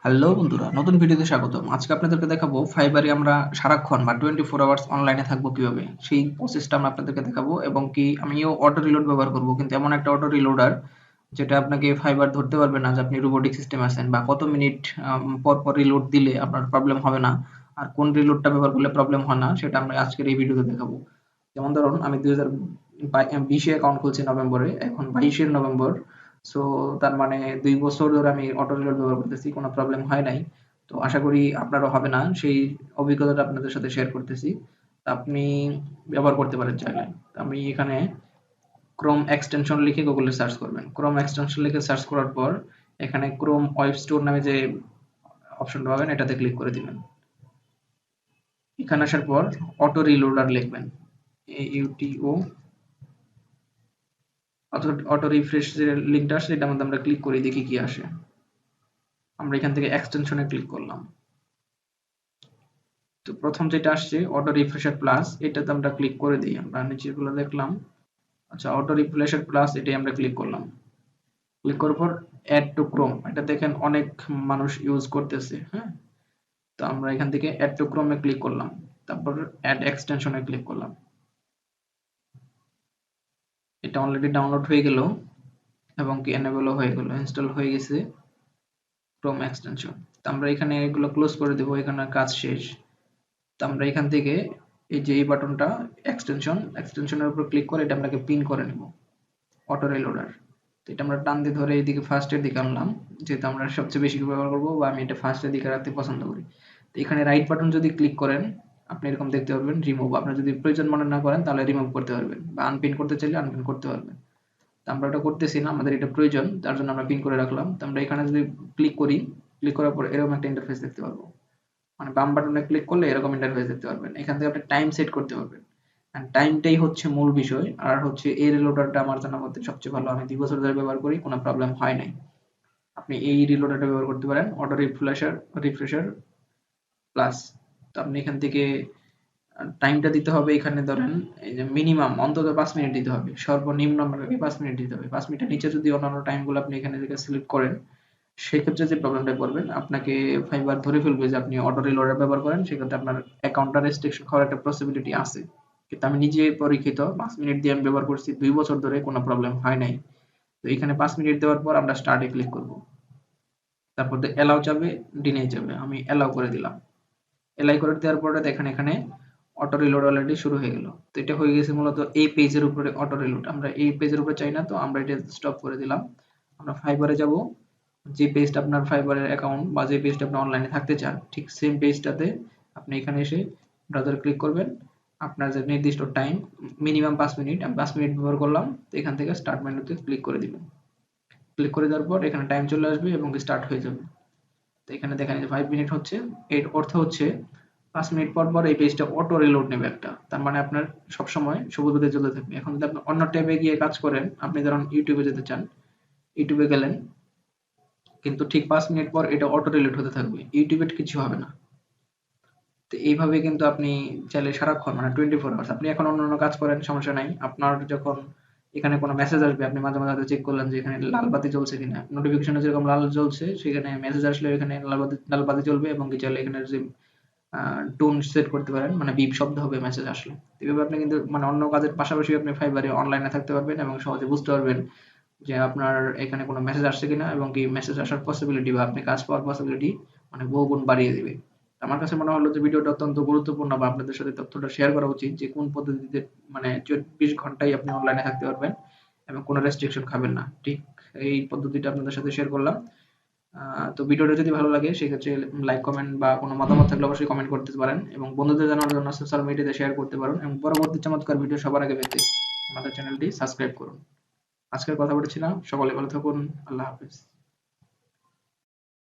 Hello বন্ধুরা, নতুন ভিডিওতে স্বাগতম। আজকে আপনাদেরকে দেখাবো ফাইবারে আমরা সারাক্ষণ বা 24 আওয়ার্স অনলাইনে থাকবো কিভাবে, সেই প্রসেসটা আমরা আপনাদেরকে দেখাবো। এবং কি আমিও অটো রিলোড ব্যবহার করব, কিন্তু এমন একটা অটো রিলোডার যেটা আপনাকে ফাইবার ধরতে পারবে না যে আপনি রোবোটিক সিস্টেম আছেন, বা কত মিনিট পর পর রিলোড দিলে আপনার প্রবলেম হবে না, আর কোন রিলোডটা ব্যবহার করলে প্রবলেম হয় না, সেটা আমরা আজকের এই ভিডিওতে দেখাবো। যেমন ধরুন, আমি 2020 অ্যাকাউন্ট খুলছি নভেম্বরে, এখন 22 নভেম্বর। সো তার মানে 2 বছর ধরে আমি অটো রিলোড ব্যবহার করতেছি, কোনো প্রবলেম হয় নাই। তো আশা করি আপনারও হবে না, সেই অভিজ্ঞতাটা আপনাদের সাথে শেয়ার করতেছি। তা আপনি ব্যবহার করতে পারেন চাইলে। তো আমি এখানে ক্রোম এক্সটেনশন লিখে গুগলে সার্চ করবেন। ক্রোম এক্সটেনশন লিখে সার্চ করার পর এখানে ক্রোম ওয়েব স্টোর নামে যে অপশনটা পাবেন, এটাতে ক্লিক করে দিবেন। এখানে আসার পর অটো রিলোডার লিখবেন, AUTO। অটো রিফ্রেশ যে লিঙ্কটা আসে, এটার মধ্যে আমরা ক্লিক করি, দেখি কি আসে। আমরা এখান থেকে এক্সটেনশনে ক্লিক করলাম। তো প্রথম যেটা আসছে অটো রিফ্রেশার প্লাস, এটাতে আমরা ক্লিক করে দিই। আমরা নিচেগুলো দেখলাম, আচ্ছা অটো রিফ্রেশার প্লাস, এটাই আমরা ক্লিক করলাম। ক্লিক করার পর অ্যাড টু ক্রোম, এটা দেখেন অনেক মানুষ ইউজ করতেছে। হ্যাঁ, তো আমরা এখান থেকে অ্যাড টু ক্রোমে ক্লিক করলাম, তারপর অ্যাড এক্সটেনশনে ক্লিক করলাম। এটা অলরেডি ডাউনলোড হয়ে গেল এবং কি এনেবলও হয়ে গেল, ইনস্টল হয়ে গেছে ক্রোম এক্সটেনশন। তো আমরা এখানে এগুলো ক্লোজ করে দেবো, এখানে কাজ শেষ। তো আমরা এখান থেকে এই যে এই বাটনটা এক্সটেনশনের উপর ক্লিক করে এটা আপনাকে পিন করে নেব, অটো রিলোডার। তো এটা আমরা টান দিয়ে ধরে এইদিকে ফার্স্টের দিকে আনলাম, যেহেতু আমরা সবচেয়ে বেশি ব্যবহার করবো, বা আমি এটা ফার্স্টের দিকে রাখতে পছন্দ করি। তো এখানে রাইট বাটন যদি ক্লিক করেন, আপনি এরকম দেখতে পারবেন রিমুভ। আপনার যদি প্রয়োজন মনে না করেন তাহলে রিমুভ করতে পারবেন, বা আনপিন করতে চাইলে আনপিন করতে পারবেন। তো আমরা এটা করতেছি না, আমাদের এটা প্রয়োজন, তার জন্য আমরা পিন করে রাখলাম। তো আমরা এখানে যদি ক্লিক করি, ক্লিক করার পর এরকম একটা ইন্টারফেস দেখতে পারবো। মানে বাম বাটনে ক্লিক করলে এরকম ইন্টারফেস দেখতে পারবেন। এখান থেকে আপনি টাইম সেট করতে পারবেন, টাইমটাই হচ্ছে মূল বিষয়। আর হচ্ছে এই রিলোডারটা আমার জানা মতে সবচেয়ে ভালো, আমি 2 বছর ধরে ব্যবহার করি, কোনো প্রবলেম হয় নাই। আপনি এই রিলোডারটা ব্যবহার করতে পারেন, অটো রিফ্রেশার প্লাস। তো আপনি এখান থেকে টাইমটা দিতে হবে, এখানে ধরেন এই যে মিনিমাম অন্তত 5 মিনিট দিতে হবে, সর্বনিম্ন আপনাকে 5 মিনিট দিতে হবে। 5 মিনিটের নিচে যদি অন্যান্য টাইমগুলো আপনি এখানে থেকে সিলেক্ট করেন, সেক্ষেত্রে যে প্রবলেমটা করবেন, আপনাকে ফাইবার ধরে ফেলবে যে আপনি অটো রিলোডার ব্যবহার করেন, সেক্ষেত্রে আপনার অ্যাকাউন্টটা রেস্ট্রিকশন হওয়ার একটা পসিবিলিটি আছে। কিন্তু আমি নিজে পরীক্ষিত, 5 মিনিট দিয়ে আমি ব্যবহার করছি 2 বছর ধরে, কোনো প্রবলেম হয় নাই। তো এখানে 5 মিনিট দেওয়ার পর আমরা স্টার্টে ক্লিক করব। তারপর অ্যালাউ যাবে, ডিনাই যাবে, আমি অ্যালাউ করে দিলাম। অ্যালাউ করে দেওয়ার পরে দেখেন এখানে অটো রিলোড অলরেডি শুরু হয়ে গেল। তো এটা হয়ে গেছে মূলত এই পেজের উপরে অটো রিলোড। আমরা এই পেজের উপরে চাই না, তো আমরা এটা স্টপ করে দিলাম। আমরা ফাইবারে যাব, যে পেজটা আপনার ফাইবারের অ্যাকাউন্ট বা যে পেজটা আপনি অনলাইনে থাকতে চান, ঠিক সেম পেজটাতে আপনি এখানে এসে ব্রাউজার ক্লিক করবেন। আপনার যে নির্দিষ্ট টাইম, মিনিমাম 5 মিনিট, আমি 5 মিনিট ব্যবহার করলাম। তো এখান থেকে স্টার্ট মেনুতে ক্লিক করে দিবেন। ক্লিক করে দেওয়ার পর এখানে টাইম চলে আসবে এবং স্টার্ট হয়ে যাবে। তো এখানে দেখেন যে 5 মিনিট হচ্ছে, এর অর্থ হচ্ছে 5 মিনিট পর পর এই পেজটা অটো রিলোড নেবে একটা। তার মানে আপনার সবসময় সবুজ বাতি জ্বলতে থাকবে। এখন যদি আপনি অন্য ট্যাবে গিয়ে কাজ করেন, আপনি ধরুন ইউটিউবে যেতে চান, ইউটিউবে গেলেন, কিন্তু ঠিক 5 মিনিট পর এটা অটো রিলোড হতে থাকবে, ইউটিউবে কিছু হবে না। তো এইভাবে কিন্তু আপনি চাইলে সারাক্ষণ মানে 24 আওয়ার্স আপনি এখন অন্যান্য কাজ করেন, সমস্যা নাই। আপনার যখন এখানে কোনো মেসেজ আসবে, আপনি মাঝে মাঝে চেক করলেন যে এখানে লাল বাতি জ্বলছে কিনা, নোটিফিকেশনে যেরকম লাল জ্বলছে, সেখানে মেসেজ আসলে এখানে লাল বাতি জ্বলবে। এবং কি চাইলে এখানে যে টোন সেট করতে পারেন, মানে বিপ শব্দ হবে মেসেজ আসলে। এভাবে আপনি কিন্তু মানে অন্য কাজের পাশাপাশি আপনি ফাইবারে অনলাইনে থাকতে পারবেন এবং সহজে বুঝতে পারবেন যে আপনার এখানে কোনো মেসেজ আসছে কিনা, এবং কি মেসেজ আসার পসিবিলিটি বা আপনি কাজ পাওয়ার পসিবিলিটি মানে বহুগুণ বাড়িয়ে দিবে। আমার কাছে মনে হলো যে ভিডিওটা অত্যন্ত গুরুত্বপূর্ণ, বা আপনাদের সাথে তথ্যটা শেয়ার করা উচিত, যে কোন পদ্ধতিতে মানে 24 ঘন্টাই আপনি অনলাইনে থাকতে পারবেন এবং কোনো রেস্ট্রিকশন খাবেন না। ঠিক এই পদ্ধতিটা আপনাদের সাথে শেয়ার করলাম। তো ভিডিওটা যদি ভালো লাগে, সেক্ষেত্রে লাইক, কমেন্ট বা কোনো মতামত থাকলে অবশ্যই কমেন্ট করতে পারেন, এবং বন্ধুদের জানার জন্য সোশ্যাল মিডিয়াতে শেয়ার করতে পারেন, এবং পরবর্তী চমৎকার ভিডিও সবার আগে পেতে আমাদের চ্যানেলটি সাবস্ক্রাইব করুন। আজকের কথা বলেছিলাম, সকলে ভালো থাকুন। আল্লাহ হাফেজ।